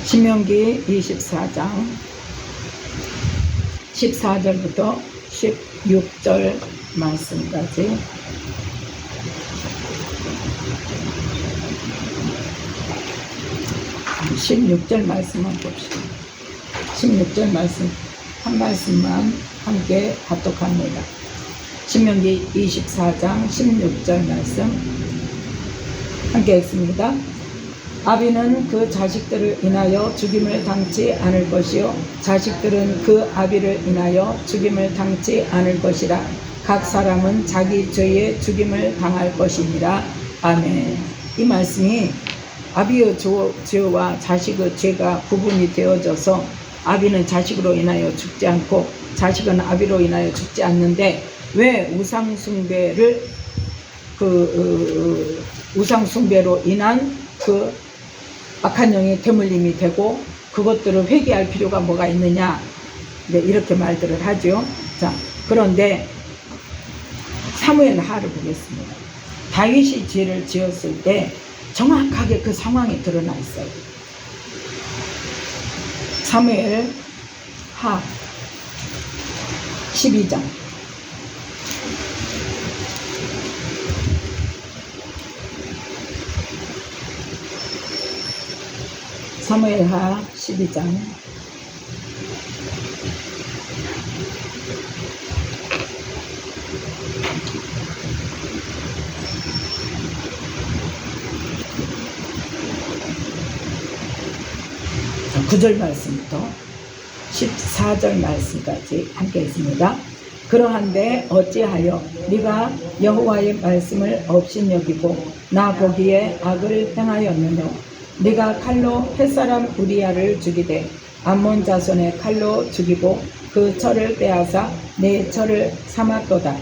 신명기 24장 14절부터 16절 말씀까지. 한 16절 말씀만 봅시다. 16절 말씀 한 말씀만 함께 합독합니다. 신명기 24장 16절 말씀 함께 읽습니다. 아비는 그 자식들을 인하여 죽임을 당치 않을 것이요 자식들은 그 아비를 인하여 죽임을 당치 않을 것이라. 각 사람은 자기 죄에 죽임을 당할 것이니라. 아멘. 이 말씀이 아비의 죄와 자식의 죄가 구분이 되어져서 아비는 자식으로 인하여 죽지 않고 자식은 아비로 인하여 죽지 않는데, 왜 우상숭배를 우상숭배로 인한 그 악한 영의 대물림이 되고 그것들을 회개할 필요가 뭐가 있느냐, 네, 이렇게 말들을 하죠. 자, 그런데 사무엘 하를 보겠습니다. 다윗이 죄를 지었을 때 정확하게 그 상황이 드러나 있어요. 사무엘 하 12장 사무엘하 12장 9절 말씀부터 14절 말씀까지 함께 있습니다. 그러한데 어찌하여 네가 여호와의 말씀을 업신여기고 나 보기에 악을 행하였느냐. 네가 칼로 햇사람 우리야를 죽이되 암몬 자손의 칼로 죽이고 그 철을 빼앗아 내 철을 삼았도다.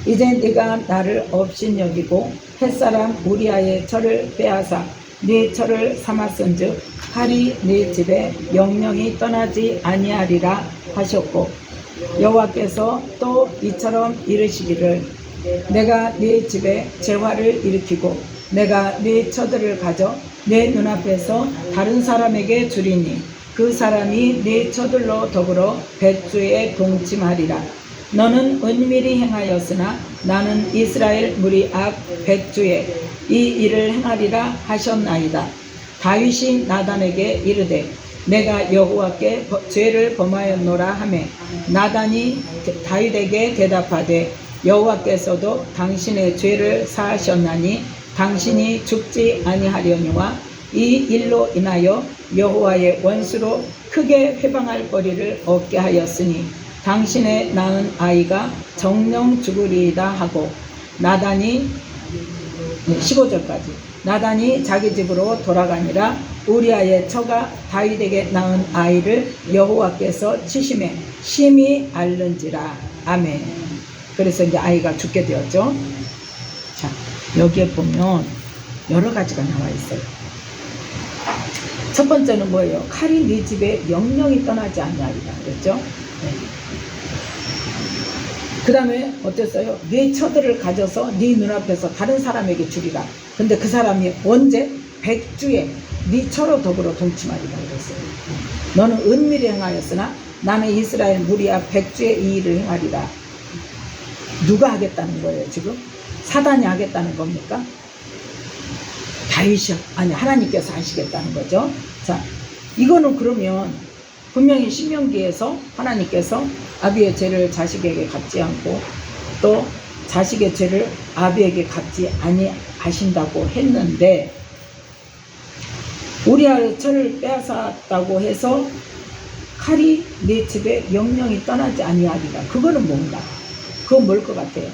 이제 네가 나를 업신여기고 햇사람 우리야의 철을 빼앗아 네 철을 삼았은즉 칼이 네 집에 영영이 떠나지 아니하리라 하셨고, 여호와께서 또 이처럼 이르시기를 내가 네 집에 재화를 일으키고 내가 네 처들을 가져 내 눈앞에서 다른 사람에게 주리니 그 사람이 네 처들로 더불어 백주에 동침하리라. 너는 은밀히 행하였으나 나는 이스라엘 무리 앞 백주에 이 일을 행하리라 하셨나이다. 다윗이 나단에게 이르되 내가 여호와께 죄를 범하였노라 하매 나단이 다윗에게 대답하되 여호와께서도 당신의 죄를 사하셨나니 당신이 죽지 아니하려니와 이 일로 인하여 여호와의 원수로 크게 회방할 거리를 얻게 하였으니 당신의 낳은 아이가 정령 죽으리이다 하고, 나단이 15절까지 나단이 자기 집으로 돌아가니라. 우리아의 처가 다윗에게 낳은 아이를 여호와께서 치심에 심히 앓는지라. 아멘. 그래서 이제 아이가 죽게 되었죠. 자, 여기에 보면 여러 가지가 나와 있어요. 첫 번째는 뭐예요? 칼이 네 집에 영영이 떠나지 아니하리라 그랬죠. 네. 그 다음에 어땠어요? 네 처들을 가져서 네 눈앞에서 다른 사람에게 주리라. 근데 그 사람이 언제? 백주에 네 처로 더불어 동침하리라 그랬어요. 너는 은밀히 행하였으나 나는 이스라엘 무리 앞 백주에 이 일을 행하리라. 누가 하겠다는 거예요 지금? 사단이 하겠다는 겁니까? 다윗이, 아니 하나님께서 하시겠다는 거죠. 자, 이거는 그러면 분명히 신명기에서 하나님께서 아비의 죄를 자식에게 갚지 않고 또 자식의 죄를 아비에게 갚지 아니하신다고 했는데, 우리아의 철을 빼앗았다고 해서 칼이 내 집에 영영이 떠나지 아니하리라. 그거는 뭔가? 그건 뭘 것 같아요?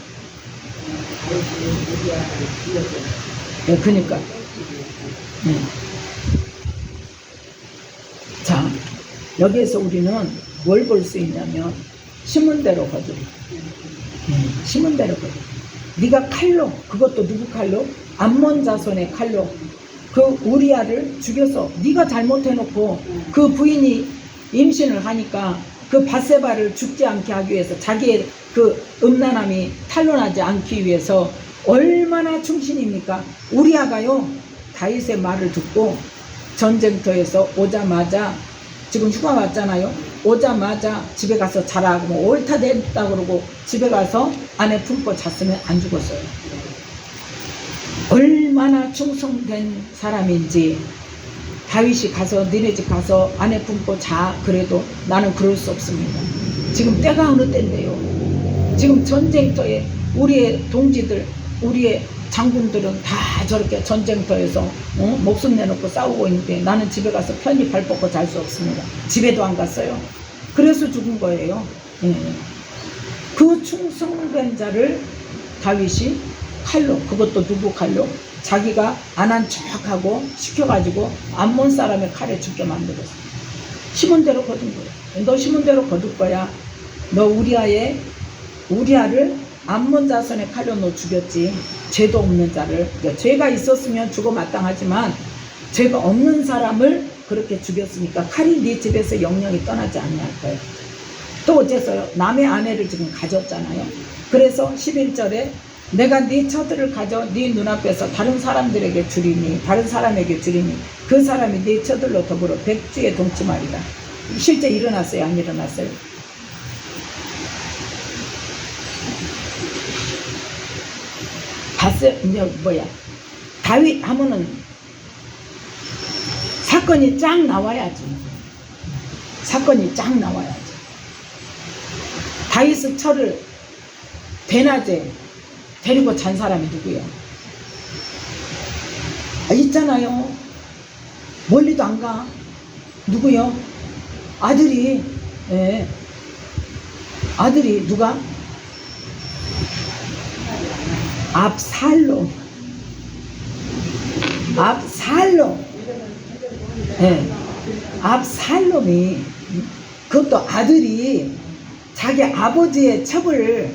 네, 그러니까. 네. 자, 여기에서 우리는 뭘 볼 수 있냐면 심은 대로 거두리. 심은 대로 거두리. 네가 칼로, 그것도 누구 칼로? 암몬 자손의 칼로 그 우리아를 죽여서, 네가 잘못해놓고 그 부인이 임신을 하니까 그 밧세바를 죽지 않게 하기 위해서, 자기의 그 음란함이 탄로나지 않기 위해서 얼마나 충신입니까? 우리아가요 다윗의 말을 듣고 전쟁터에서 오자마자, 지금 휴가 왔잖아요. 오자마자 집에 가서 자라고 뭐 옳다 됐다 그러고 집에 가서 아내 품고 잤으면 안 죽었어요. 얼마나 충성된 사람인지. 다윗이 가서 너네 집 가서 아내 품고 자, 그래도 나는 그럴 수 없습니다. 지금 때가 어느 때인데요. 지금 전쟁터에 우리의 동지들, 우리의 장군들은 다 저렇게 전쟁터에서 목숨 내놓고 싸우고 있는데 나는 집에 가서 편히 발 뻗고 잘 수 없습니다. 집에도 안 갔어요. 그래서 죽은 거예요. 예. 그 충성된 자를 다윗이 칼로, 그것도 누구 칼로? 자기가 안 한 척하고 시켜가지고 암몬 사람의 칼에 죽게 만들었어. 심은 대로 거둔 거야. 너 심은 대로 거둘 거야. 너 우리아를 암몬 자손의 칼로 너 죽였지. 죄도 없는 자를. 그러니까 죄가 있었으면 죽어 마땅하지만 죄가 없는 사람을 그렇게 죽였으니까 칼이 네 집에서 영영이 떠나지 않냐 할 거예요. 또 어째서요? 남의 아내를 지금 가졌잖아요. 그래서 11절에 내가 네 처들을 가져 네 눈앞에서 다른 사람들에게 주리니, 다른 사람에게 주리니 그 사람이 네 처들로 더불어 백주에 동침하리라. 실제 일어났어요? 안 일어났어요? 봤어요? 뭐야? 다윗 하면은 사건이 쫙 나와야지. 사건이 쫙 나와야지. 다윗의 처를 대낮에 데리고 잔 사람이 누구예요? 있잖아요. 멀리도 안 가. 누구요? 아들이. 예. 아들이 누가? 압살롬. 예. 압살롬이, 그것도 아들이 자기 아버지의 첩을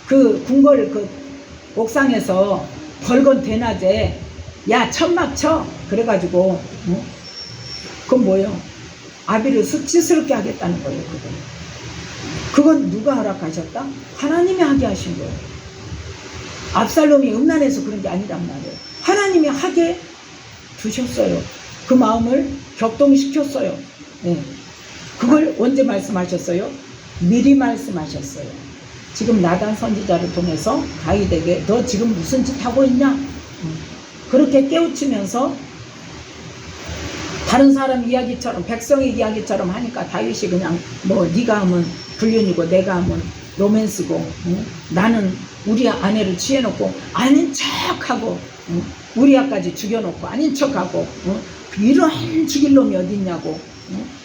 그 궁궐 그 옥상에서 벌건 대낮에 야 천막 쳐 그래가지고 그건 뭐예요? 아비를 수치스럽게 하겠다는 거예요. 그건 누가 허락하셨다? 하나님이 하게 하신 거예요. 압살롬이 음란해서 그런 게 아니란 말이에요. 하나님이 하게 두셨어요. 그 마음을 격동시켰어요. 네. 그걸 언제 말씀하셨어요? 미리 말씀하셨어요. 지금 나단 선지자를 통해서 다윗에게 너 지금 무슨 짓 하고 있냐? 그렇게 깨우치면서 다른 사람 이야기처럼, 백성의 이야기처럼 하니까 다윗이 그냥 뭐 네가 하면 불륜이고 내가 하면 로맨스고 나는 우리 아내를 취해놓고 아닌 척하고 우리아까지 죽여놓고 아닌 척하고 이런 죽일 놈이 어딨냐고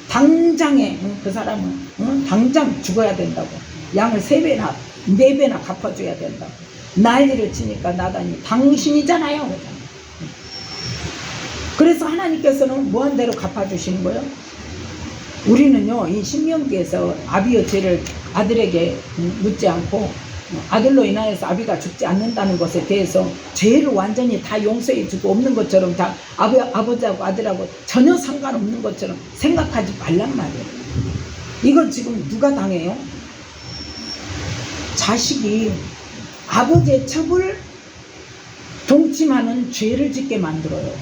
당장에 그 사람은 당장 죽어야 된다고 양을 3배나 4배나 갚아줘야 된다고 난리를 치니까 나단이 당신이잖아요. 그래서 하나님께서는 뭐한 대로 갚아주시는 거예요? 우리는요 이 신명기에서 아비의 죄를 아들에게 묻지 않고 아들로 인하여서 아비가 죽지 않는다는 것에 대해서 죄를 완전히 다 용서해 주고 없는 것처럼 다 아버지하고 아들하고 전혀 상관없는 것처럼 생각하지 말란 말이에요. 이걸 지금 누가 당해요? 자식이 아버지의 첩을 동침하는 죄를 짓게 만들어요.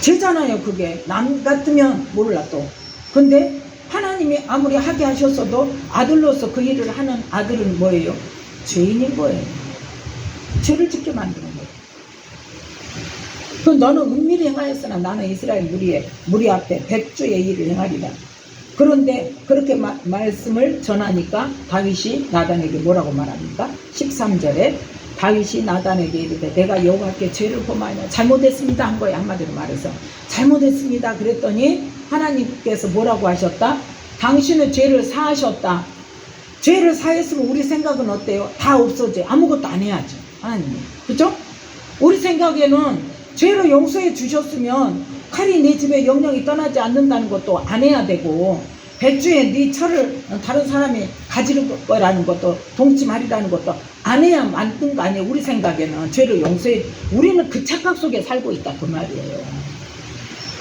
죄잖아요. 그게 남 같으면 몰라 또. 근데 하나님이 아무리 하게 하셨어도 아들로서 그 일을 하는 아들은 뭐예요? 죄인인 거예요. 죄를 짓게 만드는 거예요. 그 너는 은밀히 행하였으나 나는 이스라엘 무리 앞에 백주의 일을 행하리라. 그런데 그렇게 말씀을 전하니까 다윗이 나단에게 뭐라고 말합니까? 13절에 다윗이 나단에게 이르되 내가 여호와께 죄를 범하여 잘못했습니다 한 거예요. 한마디로 말해서 잘못했습니다 그랬더니 하나님께서 뭐라고 하셨다? 당신은 죄를 사하셨다. 죄를 사했으면 우리 생각은 어때요? 다 없어져. 아무것도 안 해야죠. 하나님이. 그죠? 우리 생각에는 죄를 용서해 주셨으면 칼이 네 집에 영영이 떠나지 않는다는 것도 안 해야 되고 백주에 네 철을 다른 사람이 가지는 거라는 것도 동침하리라는 것도 안 해야 만든 거 아니에요. 우리 생각에는 죄를 용서해. 우리는 그 착각 속에 살고 있다 그 말이에요.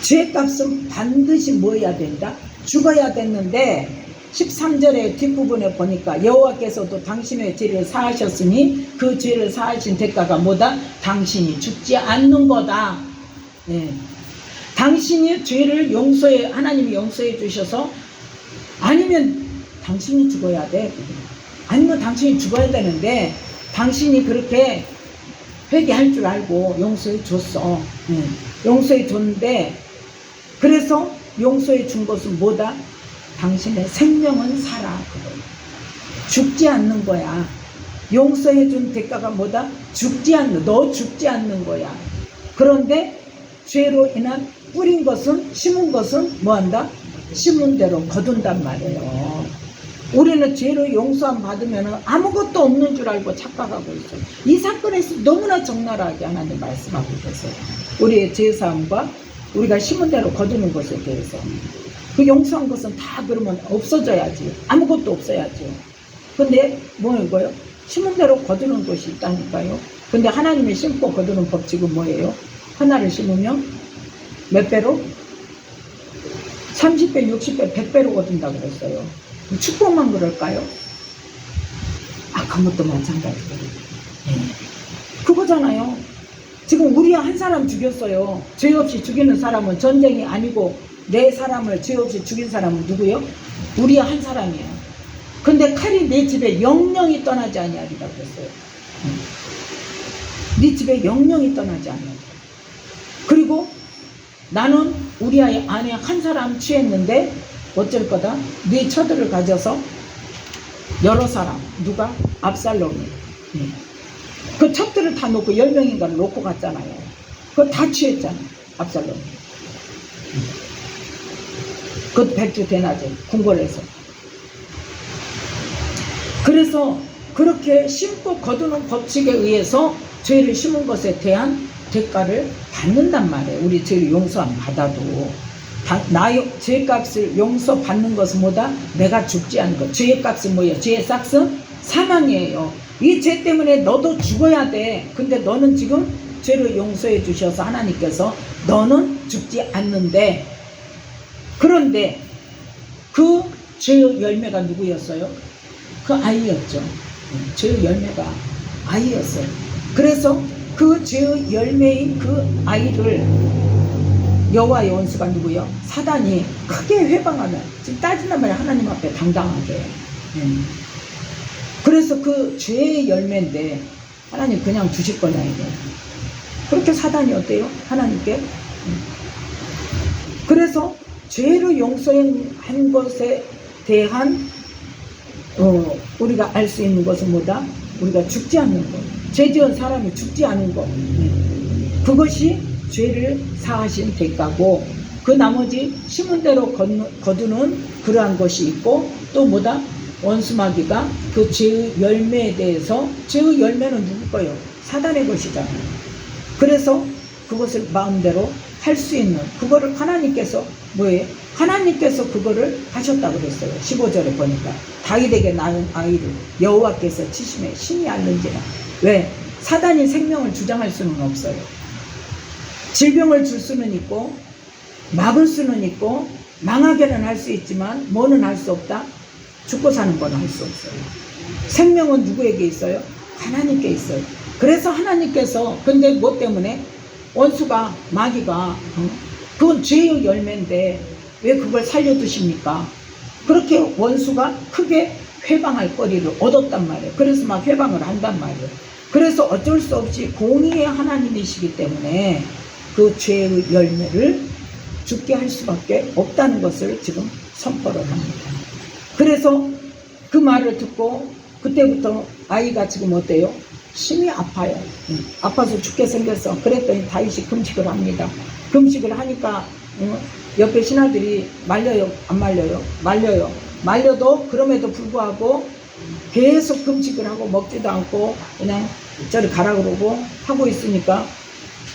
죄값은 반드시 뭐 해야 된다? 죽어야 됐는데 13절의 뒷부분에 보니까 여호와께서도 당신의 죄를 사하셨으니 그 죄를 사하신 대가가 뭐다? 당신이 죽지 않는 거다. 네. 당신이 죄를 하나님이 용서해 주셔서, 아니면 당신이 죽어야 돼. 아니면 당신이 죽어야 되는데, 당신이 그렇게 회개할 줄 알고 용서해 줬어. 용서해 줬는데, 그래서 용서해 준 것은 뭐다? 당신의 생명은 살아. 죽지 않는 거야. 용서해 준 대가가 뭐다? 너 죽지 않는 거야. 그런데 죄로 인한 뿌린 것은, 심은 것은 뭐한다? 심은 대로 거둔단 말이에요. 우리는 죄로 용서함 받으면 아무것도 없는 줄 알고 착각하고 있어요. 이 사건에서 너무나 적나라하게 하나님 말씀하고 계세요. 우리의 죄사함과 우리가 심은 대로 거두는 것에 대해서. 그 용서한 것은 다 그러면 없어져야지. 아무것도 없어야지. 근데 뭐예요? 심은 대로 거두는 것이 있다니까요. 근데 하나님이 심고 거두는 법칙은 뭐예요? 하나를 심으면 몇 배로? 30배, 60배, 100배로 거둔다고 그랬어요. 축복만 그럴까요? 그것도 마찬가지예요. 그거잖아요. 지금 우리야 한 사람 죽였어요. 죄 없이 죽이는 사람은 전쟁이 아니고, 내 사람을 죄 없이 죽인 사람은 누구요? 우리야 한 사람이야. 근데 칼이 내 집에 영영이 떠나지 아니하리라고 그랬어요. 네 집에 영영이 떠나지 아니하리라. 그리고 나는 우리 안에 한 사람 취했는데 어쩔 거다? 네 처들을 가져서 여러 사람, 누가? 압살롬이. 그 첩들을 다 놓고 10명인가를 놓고 갔잖아요. 그거 다 취했잖아, 압살롬이. 그것도 백주 대낮에 궁궐에서. 그래서 그렇게 심고 거두는 법칙에 의해서 죄를 심은 것에 대한 대가를 받는단 말이에요. 우리 죄를 용서함 받아도. 나의 죄값을 용서받는 것은 뭐다? 내가 죽지 않는 것. 죄의 값은 뭐예요? 죄의 싹은 사망이에요. 이 죄 때문에 너도 죽어야 돼. 근데 너는 지금 죄를 용서해 주셔서 하나님께서 너는 죽지 않는데, 그런데 그 죄의 열매가 누구였어요? 그 아이였죠. 죄의 열매가 아이였어요. 그래서 그 죄의 열매인 그 아이를 여호와의 원수가 누구요? 사단이 크게 회방하면, 지금 따지는 말에 하나님 앞에 당당하게. 그래서 그 죄의 열매인데 하나님 그냥 주실 거냐 이거. 그렇게 사단이 어때요? 하나님께. 그래서 죄를 용서한 것에 대한 우리가 알 수 있는 것은 뭐다? 우리가 죽지 않는 것. 죄 지은 사람이 죽지 않은 것. 그것이 죄를 사하신 대가고, 그 나머지 심은 대로 거두는 그러한 것이 있고, 또 뭐다? 원수마귀가 그 죄의 열매에 대해서, 죄의 열매는 누구 거예요? 사단의 것이잖아요. 그래서 그것을 마음대로 할 수 있는, 그거를 하나님께서 뭐예요? 하나님께서 그거를 하셨다고 그랬어요. 15절에 보니까 다윗에게 낳은 아이를 여호와께서 치심에 신이 앓는지라. 왜? 사단이 생명을 주장할 수는 없어요. 질병을 줄 수는 있고, 막을 수는 있고, 망하게는 할 수 있지만 뭐는 할 수 없다? 죽고 사는 건 할 수 없어요. 생명은 누구에게 있어요? 하나님께 있어요. 그래서 하나님께서, 근데 뭐 때문에? 원수가, 마귀가, 그건 죄의 열매인데 왜 그걸 살려두십니까? 그렇게 원수가 크게 회방할 거리를 얻었단 말이에요. 그래서 막 회방을 한단 말이에요. 그래서 어쩔 수 없이 공의의 하나님이시기 때문에 그 죄의 열매를 죽게 할 수밖에 없다는 것을 지금 선포를 합니다. 그래서 그 말을 듣고 그때부터 아이가 지금 어때요? 심히 아파요. 아파서 죽게 생겼어. 그랬더니 다윗이 금식을 합니다. 금식을 하니까 옆에 신하들이 말려요? 안 말려요? 말려요. 말려도 그럼에도 불구하고 계속 금식을 하고 먹지도 않고 그냥 저리 가라 그러고 하고 있으니까,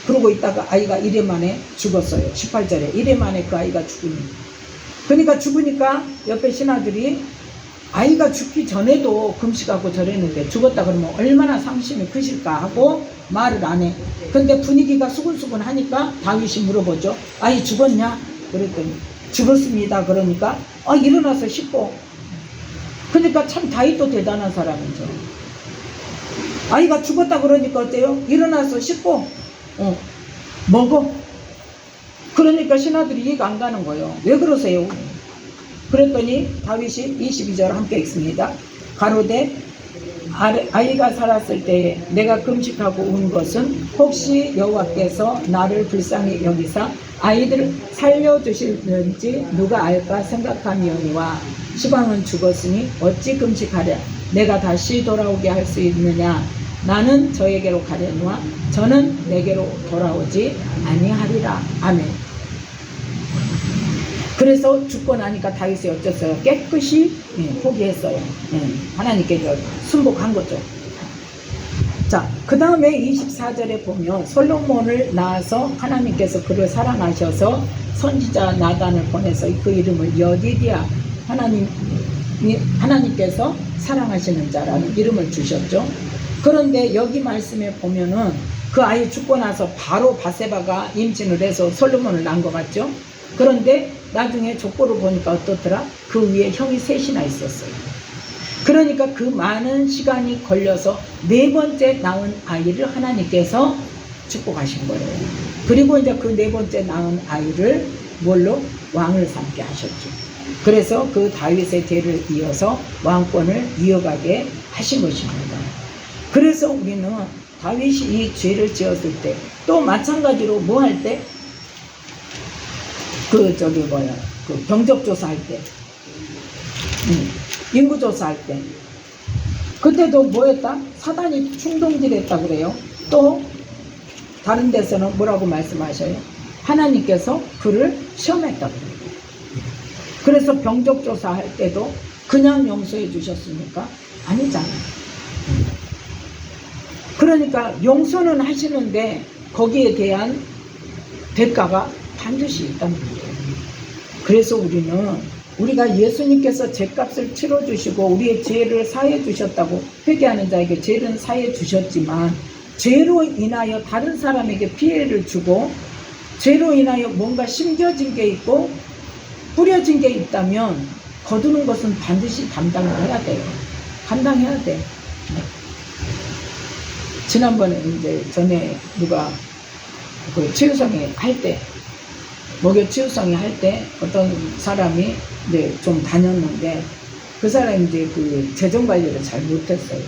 그러고 있다가 아이가 1회 만에 죽었어요. 18절에 1회 만에 그 아이가 죽으니까. 그러니까 죽으니까 옆에 신하들이 아이가 죽기 전에도 금식하고 저랬는데 죽었다 그러면 얼마나 상심이 크실까 하고 말을 안 해. 근데 분위기가 수근수근 하니까 다윗이 물어보죠. 아이 죽었냐? 그랬더니 죽었습니다. 그러니까 일어나서 씻고. 그러니까 참 다윗도 대단한 사람이죠. 아이가 죽었다 그러니까 어때요? 일어나서 씻고 먹어. 그러니까 신하들이 이해가 안 가는 거예요. 왜 그러세요? 그랬더니 다윗이 22절 함께 읽습니다. 가로되 아이가 살았을 때에 내가 금식하고 운 것은 혹시 여호와께서 나를 불쌍히 여기사 아이들을 살려주실는지 누가 알까 생각함이오니와 시방은 죽었으니 어찌 금식하랴. 내가 다시 돌아오게 할 수 있느냐. 나는 저에게로 가려니와 저는 내게로 돌아오지 아니하리라. 아멘. 그래서 죽고 나니까 다윗이 어쩌어요? 깨끗이 포기했어요. 하나님께 순복한 거죠. 자, 그 다음에 24절에 보면 솔로몬을 낳아서 하나님께서 그를 사랑하셔서 선지자 나단을 보내서 그 이름을 여디디야, 하나님께서 사랑하시는 자라는 이름을 주셨죠. 그런데 여기 말씀에 보면은 그 아이 죽고 나서 바로 바세바가 임신을 해서 솔로몬을 낳은 것 같죠. 그런데 나중에 족보를 보니까 어떻더라? 그 위에 형이 셋이나 있었어요. 그러니까 그 많은 시간이 걸려서 네 번째 낳은 아이를 하나님께서 축복하신 거예요. 그리고 이제 그 네 번째 낳은 아이를 뭘로? 왕을 삼게 하셨죠. 그래서 그 다윗의 대를 이어서 왕권을 이어가게 하신 것입니다. 그래서 우리는 다윗이 이 죄를 지었을 때 또 마찬가지로 뭐 할 때? 그 병적조사할 때, 인구조사할 때, 그때도 뭐였다? 사단이 충동질했다 그래요. 또 다른 데서는 뭐라고 말씀하셔요? 하나님께서 그를 시험했다 그래요. 그래서 병적조사할 때도 그냥 용서해 주셨습니까? 아니잖아요. 그러니까 용서는 하시는데 거기에 대한 대가가 반드시 있다는 거예요. 그래서 우리가 예수님께서 죄값을 치러주시고 우리의 죄를 사해 주셨다고 회개하는 자에게 죄는 사해 주셨지만 죄로 인하여 다른 사람에게 피해를 주고 죄로 인하여 뭔가 심겨진 게 있고 뿌려진 게 있다면 거두는 것은 반드시 감당을 해야 돼요. 감당해야 돼. 지난번에 이제 전에 누가 그 치유성이 할 때 목요 치유성이 할 때 어떤 사람이 이제 좀 다녔는데 그 사람이 이제 그 재정 관리를 잘 못했어요.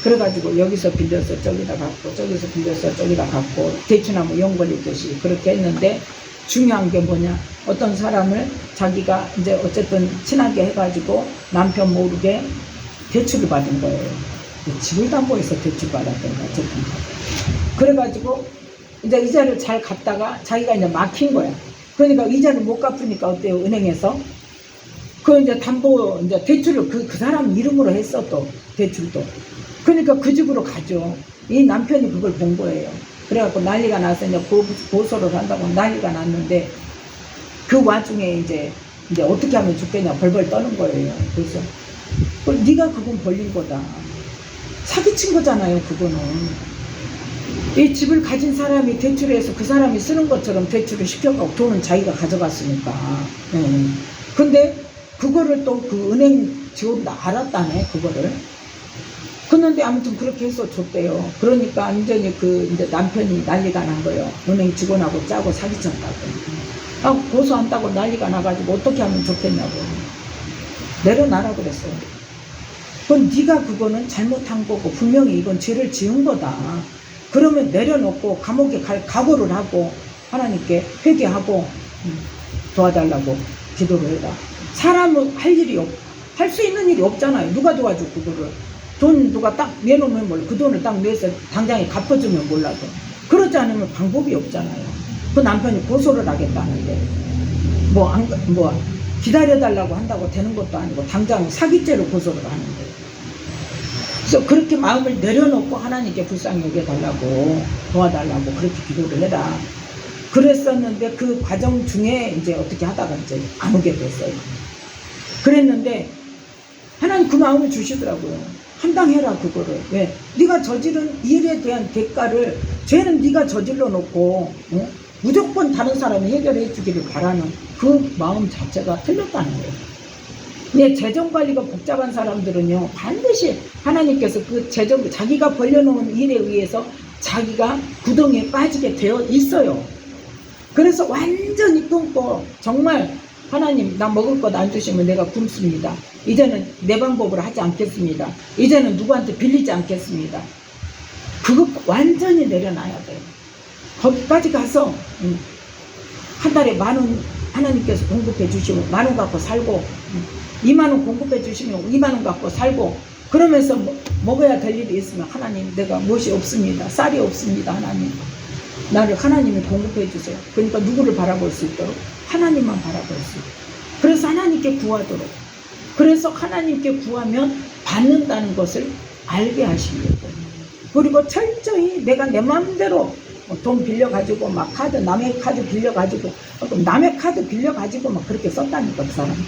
그래가지고 여기서 빌려서 저기다 갖고 저기서 빌려서 저기다 갖고 대추나무 연 걸리듯이 그렇게 했는데 중요한 게 뭐냐? 어떤 사람을 자기가 이제 어쨌든 친하게 해가지고 남편 모르게 대출을 받은 거예요. 집을 담보해서 대출 받았던가 어쨌든. 그래가지고 이제 이자를 잘 갚다가 자기가 이제 막힌 거야. 그러니까 이자를 못 갚으니까 어때요? 은행에서 그 이제 담보 이제 대출을 그 사람 이름으로 했어. 또 대출도. 그러니까 그 집으로 가죠. 이 남편이 그걸 본 거예요. 그래갖고 난리가 나서 이제 고소를 한다고 난리가 났는데 그 와중에 이제 어떻게 하면 좋겠냐 벌벌 떠는 거예요. 그래서 네가 그건 벌린 거다. 사기친 거잖아요. 그거는. 이 집을 가진 사람이 대출해서 그 사람이 쓰는 것처럼 대출을 시켜가고 돈은 자기가 가져갔으니까. 근데 그거를 또 그 은행 직원도 알았다네. 그거를. 그런데 아무튼 그렇게 해서 줬대요. 그러니까 완전히 이제 남편이 난리가 난 거예요. 은행 직원하고 짜고 사기쳤다고. 고소한다고 난리가 나가지고 어떻게 하면 좋겠냐고. 내려놔라 그랬어요. 그건 네가 그거는 잘못한 거고 분명히 이건 죄를 지은 거다. 그러면 내려놓고 감옥에 갈 각오를 하고 하나님께 회개하고 도와달라고 기도를 해라. 사람은 할 수 있는 일이 없잖아요. 누가 도와줘 그거를. 돈 누가 딱 내놓으면 몰라. 그 돈을 딱 내서 당장에 갚아주면 몰라도. 그렇지 않으면 방법이 없잖아요. 그 남편이 고소를 하겠다는데 기다려달라고 한다고 되는 것도 아니고 당장 사기죄로 고소를 하는데. 그래서 그렇게 마음을 내려놓고 하나님께 불쌍히 여겨달라고 도와달라고 그렇게 기도를 해라. 그랬었는데 그 과정 중에 이제 어떻게 하다가 이제 안 오게 됐어요. 그랬는데 하나님 그 마음을 주시더라고요. 감당해라 그거를. 왜? 네가 저지른 일에 대한 대가를 죄는 네가 저질러 놓고 무조건 다른 사람이 해결해 주기를 바라는 그 마음 자체가 틀렸다는 거예요. 근데 재정관리가 복잡한 사람들은요 반드시 하나님께서 그 자기가 벌려놓은 일에 의해서 자기가 구덩이에 빠지게 되어 있어요. 그래서 완전히 끊고 정말 하나님 나 먹을 것 안 주시면 내가 굶습니다. 이제는 내 방법으로 하지 않겠습니다. 이제는 누구한테 빌리지 않겠습니다. 그거 완전히 내려놔야 돼요. 거기까지 가서 한 달에 10,000원 하나님께서 공급해 주시고 10,000원 갖고 살고 20,000원 공급해 주시면 20,000원 갖고 살고 그러면서 먹어야 될 일이 있으면 하나님 내가 무엇이 없습니다. 쌀이 없습니다. 하나님 나를 하나님이 공급해 주세요. 그러니까 누구를 바라볼 수 있도록 하나님만 바라볼 수 있도록 그래서 하나님께 구하도록 그래서 하나님께 구하면 받는다는 것을 알게 하시려고 그리고 철저히 내가 내 마음대로 돈 빌려가지고 막 카드 남의 카드 빌려가지고 남의 카드 빌려가지고 막 그렇게 썼다니까 그 사람들.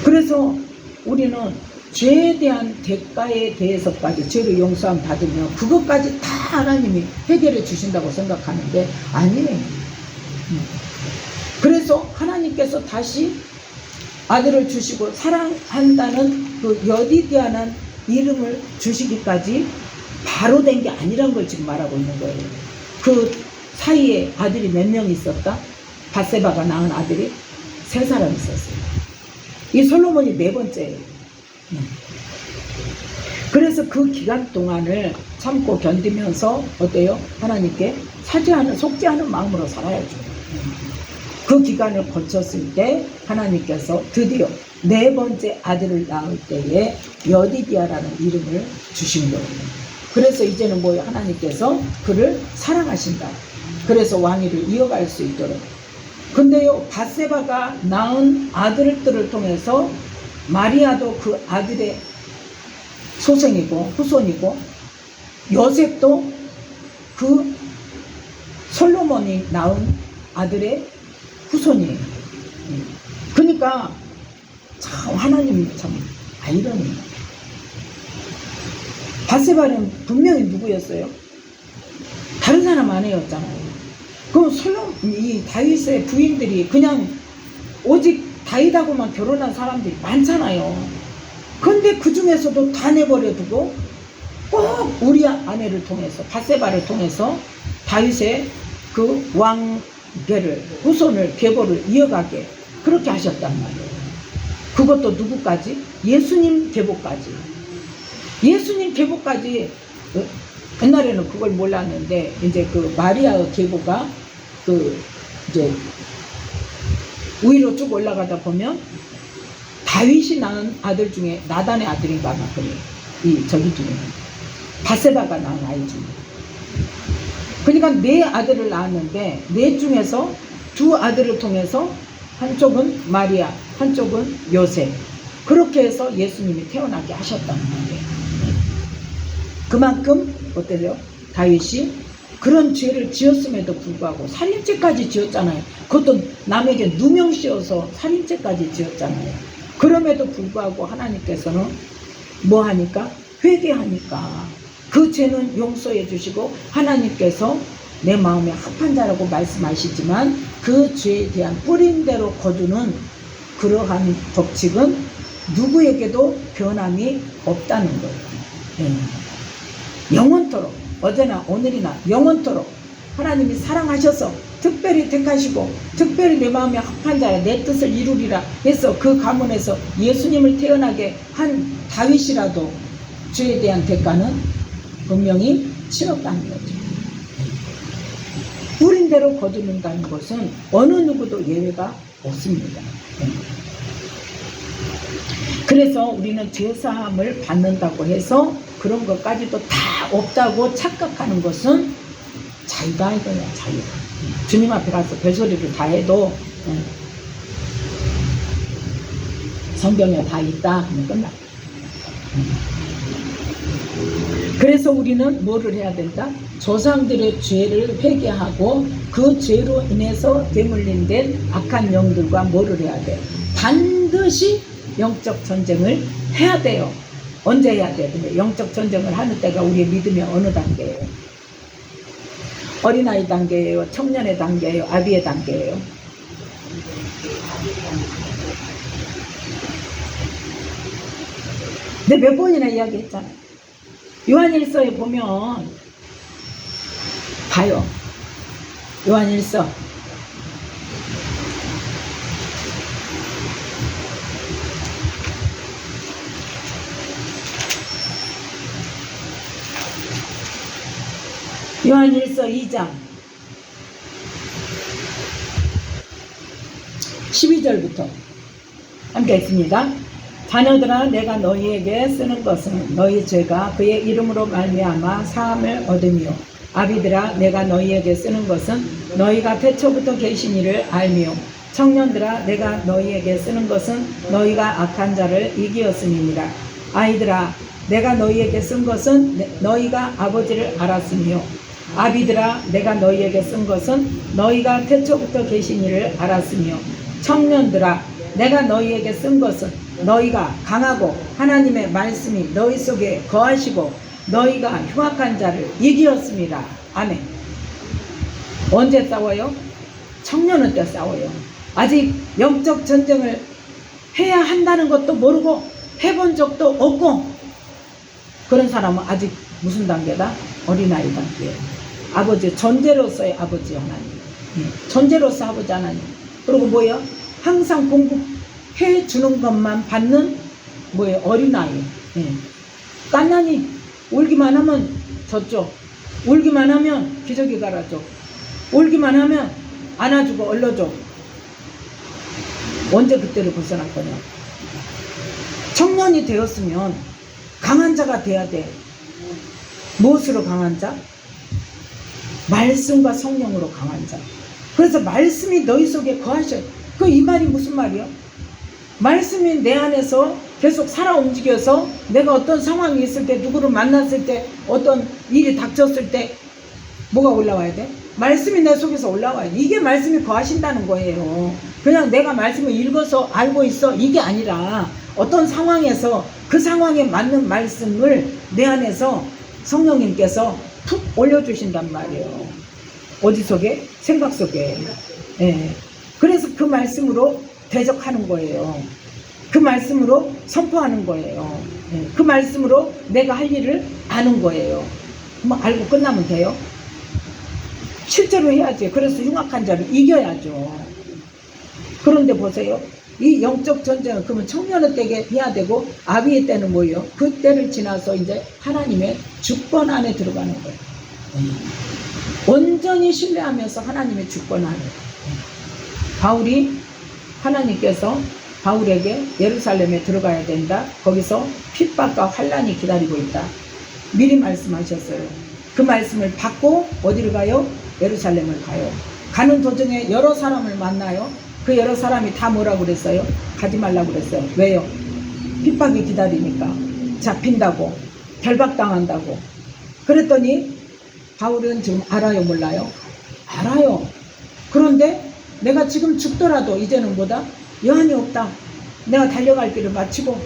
그래서 우리는 죄에 대한 대가에 대해서까지 죄를 용서함 받으면 그것까지 다 하나님이 해결해 주신다고 생각하는데 아니에요. 그래서 하나님께서 다시 아들을 주시고 사랑한다는 그 여디디아라는 이름을 주시기까지 바로 된 게 아니란 걸 지금 말하고 있는 거예요. 그 사이에 아들이 몇 명 있었다? 밧세바가 낳은 아들이 3사람 있었어요. 이 솔로몬이 4번째예요. 그래서 그 기간 동안을 참고 견디면서 어때요? 하나님께 사죄하는 속죄하는 마음으로 살아야죠. 그 기간을 거쳤을 때 하나님께서 드디어 4번째 아들을 낳을 때에 여디디아라는 이름을 주신 거예요. 그래서 이제는 뭐예요? 하나님께서 그를 사랑하신다. 그래서 왕위를 이어갈 수 있도록. 근데요, 밧세바가 낳은 아들들을 통해서 마리아도 그 아들의 소생이고 후손이고 요셉도 그 솔로몬이 낳은 아들의 후손이에요. 그러니까 참 하나님이 참 아이러니해요. 밧세바는 분명히 누구였어요? 다른 사람 아내였잖아요. 그럼 이 다윗의 부인들이 그냥 오직 다윗하고만 결혼한 사람들이 많잖아요. 근데 그 중에서도 다 내버려두고 꼭 우리 아내를 통해서 밧세바를 통해서 다윗의 그 왕계를 후손을 계보를 이어가게 그렇게 하셨단 말이에요. 그것도 누구까지? 예수님 계보까지. 예수님 계보까지. 옛날에는 그걸 몰랐는데 이제 그 마리아의 계보가 그 이제 위로 쭉 올라가다 보면 다윗이 낳은 아들 중에 나단의 아들인가 아마 그래요. 이 저기 중에 밧세바가 낳은 아이 중에. 그러니까 4 아들을 낳았는데 4 중에서 2 아들을 통해서 한쪽은 마리아, 한쪽은 요셉. 그렇게 해서 예수님이 태어나게 하셨다는 거예요. 그만큼 어때요? 다윗이 그런 죄를 지었음에도 불구하고 살인죄까지 지었잖아요. 그것도 남에게 누명씌워서 살인죄까지 지었잖아요. 그럼에도 불구하고 하나님께서는 뭐 하니까? 회개하니까 그 죄는 용서해 주시고 하나님께서 내 마음에 합한 자라고 말씀하시지만 그 죄에 대한 뿌린 대로 거두는 그러한 법칙은 누구에게도 변함이 없다는 거예요. 영원토록 어제나 오늘이나 영원토록 하나님이 사랑하셔서 특별히 택하시고 특별히 내 마음에 합한 자야 내 뜻을 이루리라 해서 그 가문에서 예수님을 태어나게 한 다윗이라도 죄에 대한 대가는 분명히 치렀다는 거죠. 뿌린 대로 거두는다는 것은 어느 누구도 예외가 없습니다. 그래서 우리는 죄사함을 받는다고 해서 그런 것까지도 다 없다고 착각하는 것은 자유다 이거야. 자유. 주님 앞에 가서 별소리를 다 해도 성경에 다 있다 하면 끝나. 그래서 우리는 뭐를 해야 된다? 조상들의 죄를 회개하고 그 죄로 인해서 되물림된 악한 영들과 뭐를 해야 돼? 반드시 영적 전쟁을 해야 돼요. 언제 해야 돼? 근데 영적 전쟁을 하는 때가 우리의 믿음의 어느 단계예요? 어린아이 단계예요? 청년의 단계예요? 아비의 단계예요? 내가 몇 번이나 이야기했잖아요. 요한일서에 보면 봐요. 요한일서 2장 12절부터 함께 했습니다. 자녀들아, 내가 너희에게 쓰는 것은 너희 죄가 그의 이름으로 말미암아 사함을 얻으며, 아비들아, 내가 너희에게 쓰는 것은 너희가 태초부터 계신 이를 알며, 청년들아, 내가 너희에게 쓰는 것은 너희가 악한 자를 이기었음이니라. 아이들아, 내가 너희에게 쓴 것은 너희가 아버지를 알았으며, 아비들아, 내가 너희에게 쓴 것은 너희가 태초부터 계신 이를 알았으며, 청년들아, 내가 너희에게 쓴 것은 너희가 강하고 하나님의 말씀이 너희 속에 거하시고 너희가 흉악한 자를 이기었습니다. 아멘. 언제 싸워요? 청년은 때 싸워요. 아직 영적 전쟁을 해야 한다는 것도 모르고 해본 적도 없고, 그런 사람은 아직 무슨 단계다? 어린아이 단계. 아버지, 존재로서의 아버지 하나님, 존재로서 아버지 하나님. 그리고 뭐예요? 항상 공부해 주는 것만 받는 뭐예요? 어린아이. 깐난이 울기만 하면 졌죠. 울기만 하면 기저귀 갈아줘. 울기만 하면 안아주고 얼러줘. 언제 그때를 벗어날 거냐? 청년이 되었으면 강한 자가 돼야 돼. 무엇으로 강한 자? 말씀과 성령으로 강한 자. 그래서 말씀이 너희 속에 거하셔. 이 말이 무슨 말이야? 말씀이 내 안에서 계속 살아 움직여서 내가 어떤 상황이 있을 때, 누구를 만났을 때, 어떤 일이 닥쳤을 때 뭐가 올라와야 돼? 말씀이 내 속에서 올라와야 돼. 이게 말씀이 거하신다는 거예요. 그냥 내가 말씀을 읽어서 알고 있어, 이게 아니라 어떤 상황에서 그 상황에 맞는 말씀을 내 안에서 성령님께서 툭 올려주신단 말이에요. 어디 속에? 생각 속에. 그래서 그 말씀으로 대적하는 거예요. 그 말씀으로 선포하는 거예요. 그 말씀으로 내가 할 일을 아는 거예요. 뭐 알고 끝나면 돼요? 실제로 해야지. 그래서 흉악한 자를 이겨야죠. 그런데 보세요. 이 영적 전쟁은 그러면 청년의 때에 해야 되고, 아비의 때는 뭐예요? 그 때를 지나서 이제 하나님의 주권 안에 들어가는 거예요. 온전히 신뢰하면서 하나님의 주권 안에. 바울이, 하나님께서 바울에게 예루살렘에 들어가야 된다. 거기서 핍박과 환난이 기다리고 있다. 미리 말씀하셨어요. 그 말씀을 받고 어디를 가요? 예루살렘을 가요. 가는 도중에 여러 사람을 만나요. 그 여러 사람이 다 뭐라고 그랬어요? 가지 말라고 그랬어요. 왜요? 핍박이 기다리니까. 잡힌다고, 결박당한다고. 그랬더니 바울은 지금 알아요, 몰라요? 알아요. 그런데 내가 지금 죽더라도 이제는 뭐다? 여한이 없다. 내가 달려갈 길을 마치고,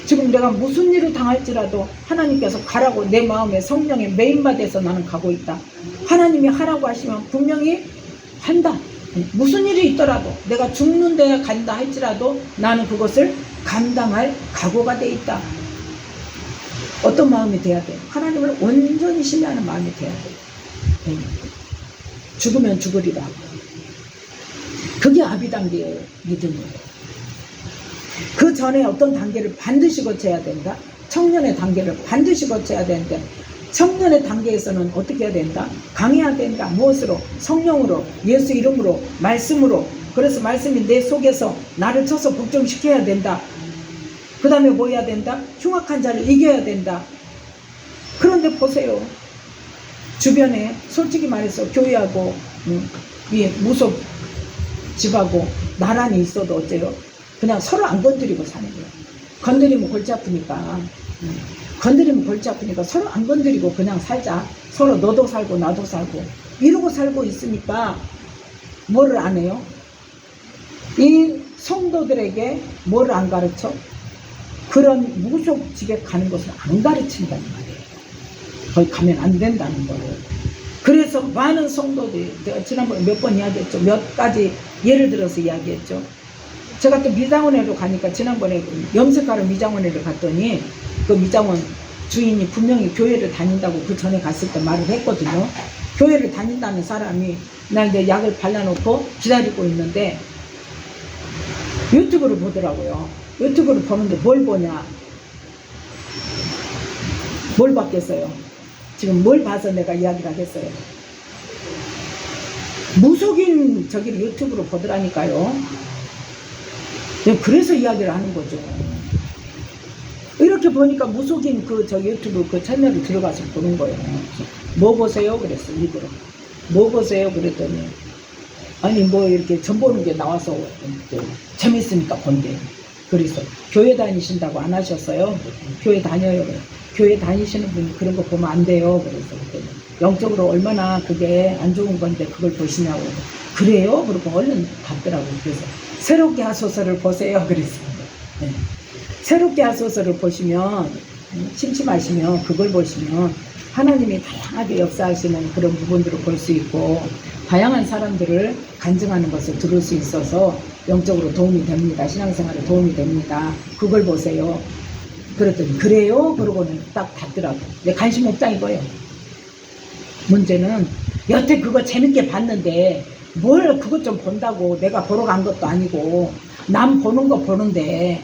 지금 내가 무슨 일을 당할지라도 하나님께서 가라고 내 마음에 성령에 메인받아서 나는 가고 있다. 하나님이 하라고 하시면 분명히 한다. 무슨 일이 있더라도, 내가 죽는 데에 간다 할지라도 나는 그것을 감당할 각오가 돼 있다. 어떤 마음이 돼야 돼? 하나님을 온전히 신뢰하는 마음이 돼야 돼. 죽으면 죽으리라. 그게 아비 단계예요. 믿음이에요. 그 전에 어떤 단계를 반드시 거쳐야 된다. 청년의 단계를 반드시 거쳐야 되는데, 청년의 단계에서는 어떻게 해야 된다? 강해야 된다. 무엇으로? 성령으로, 예수 이름으로, 말씀으로. 그래서 말씀이 내 속에서 나를 쳐서 복종시켜야 된다. 그 다음에 뭐 해야 된다? 흉악한 자를 이겨야 된다. 그런데 보세요. 주변에 솔직히 말해서 교회하고 이 무속 집하고 나란히 있어도 어째요? 그냥 서로 안 건드리고 사는 거예요. 건드리면 골치 아프니까. 건드리면 골치 아프니까 서로 안 건드리고 그냥 살자. 서로 너도 살고 나도 살고 이러고 살고 있으니까 뭐를 안 해요? 이 성도들에게 뭐를 안 가르쳐? 그런 무속집에 가는 것을 안 가르친다는 말이에요. 거기 가면 안 된다는 거예요. 그래서 많은 성도들이, 제가 지난번에 몇 번 이야기했죠. 몇 가지 예를 들어서 이야기했죠. 제가 또 미장원회로 가니까, 지난번에 염색하러 미장원회를 갔더니 그 미장원 주인이 분명히 교회를 다닌다고 그 전에 갔을 때 말을 했거든요. 교회를 다닌다는 사람이 나 이제 약을 발라놓고 기다리고 있는데 유튜브를 보더라고요. 유튜브를 보는데 뭘 보냐? 뭘 봤겠어요? 지금 뭘 봐서 내가 이야기를 하겠어요? 무속인 저기를 유튜브로 보더라니까요. 그래서 이야기를 하는 거죠. 이렇게 보니까 무속인 저 유튜브 그 채널에 들어가서 보는 거예요. 뭐 보세요? 그랬어, 일부러. 뭐 보세요? 그랬더니, 아니, 뭐 이렇게 전 보는 게 나와서 재밌으니까 본대. 그래서, 교회 다니신다고 안 하셨어요? 교회 다녀요. 그래. 교회 다니시는 분이 그런 거 보면 안 돼요. 그래서, 그랬더니, 영적으로 얼마나 그게 안 좋은 건데 그걸 보시냐고. 그래요? 그러고 얼른 갔더라고요. 그래서, 새롭게 하소서를 보세요. 그랬습니다. 네. 새롭게 하소서를 보시면, 심심하시면 그걸 보시면 하나님이 다양하게 역사하시는 그런 부분들을 볼 수 있고 다양한 사람들을 간증하는 것을 들을 수 있어서 영적으로 도움이 됩니다. 신앙생활에 도움이 됩니다. 그걸 보세요. 그랬더니 그래요? 그러고는 딱 닫더라고. 근데 관심 없다 이거예요. 문제는 여태 그거 재밌게 봤는데 뭘 그것 좀 본다고 내가 보러 간 것도 아니고 남 보는 거 보는데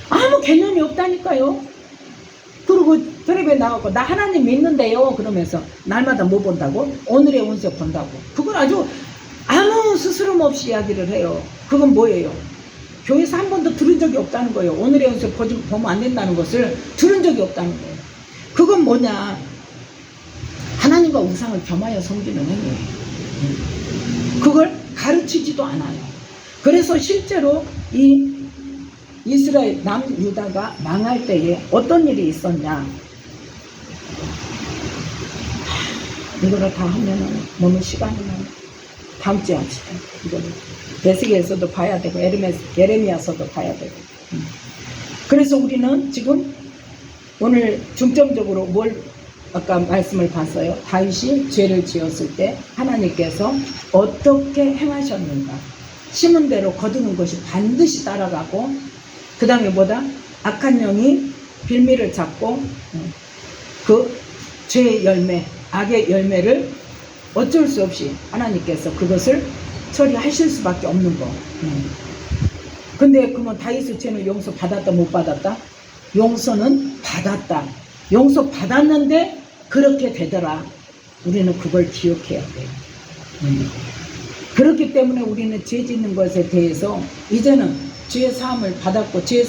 아무 개념이 없다니까요. 그리고 텔레비에 나가고 나 하나님 믿는데요 그러면서 날마다 뭐 본다고? 오늘의 운세 본다고. 그건 아주 아무 스스럼 없이 이야기를 해요. 그건 뭐예요? 교회에서 한 번도 들은 적이 없다는 거예요. 오늘의 운세 보면 안 된다는 것을 들은 적이 없다는 거예요. 그건 뭐냐? 하나님과 우상을 겸하여 섬기는 행위예요. 그걸 가르치지도 않아요. 그래서 실제로 이 이스라엘 남유다가 망할 때에 어떤 일이 있었냐? 이거를 다 하면은 너무 시간이 많아. 다음 주에 합시다. 이거를 에스겔에서도 봐야 되고 예레미야서도 봐야 되고. 그래서 우리는 지금 오늘 중점적으로 뭘 아까 말씀을 봤어요. 다윗이 죄를 지었을 때 하나님께서 어떻게 행하셨는가? 심은 대로 거두는 것이 반드시 따라가고, 그 다음에 뭐다? 악한 영이 빌미를 잡고 그 죄의 열매, 악의 열매를 어쩔 수 없이 하나님께서 그것을 처리하실 수밖에 없는 거. 근데 그러면 다윗의 죄는 용서 받았다 못 받았다? 용서는 받았다. 용서 받았는데 그렇게 되더라. 우리는 그걸 기억해야 돼요. 그렇기 때문에 우리는 죄 짓는 것에 대해서 이제는 죄 사함을 받았고 죄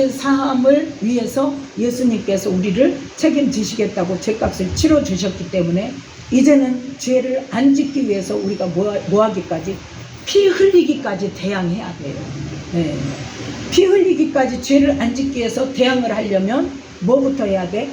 사함을 위해서 예수님께서 우리를 책임지시겠다고 죄값을 치러 주셨기 때문에 이제는 죄를 안 짓기 위해서 우리가 뭐하기까지 피 흘리기까지 대항해야 돼요. 네. 피 흘리기까지 죄를 안 짓기 위해서 대항을 하려면 뭐부터 해야 돼?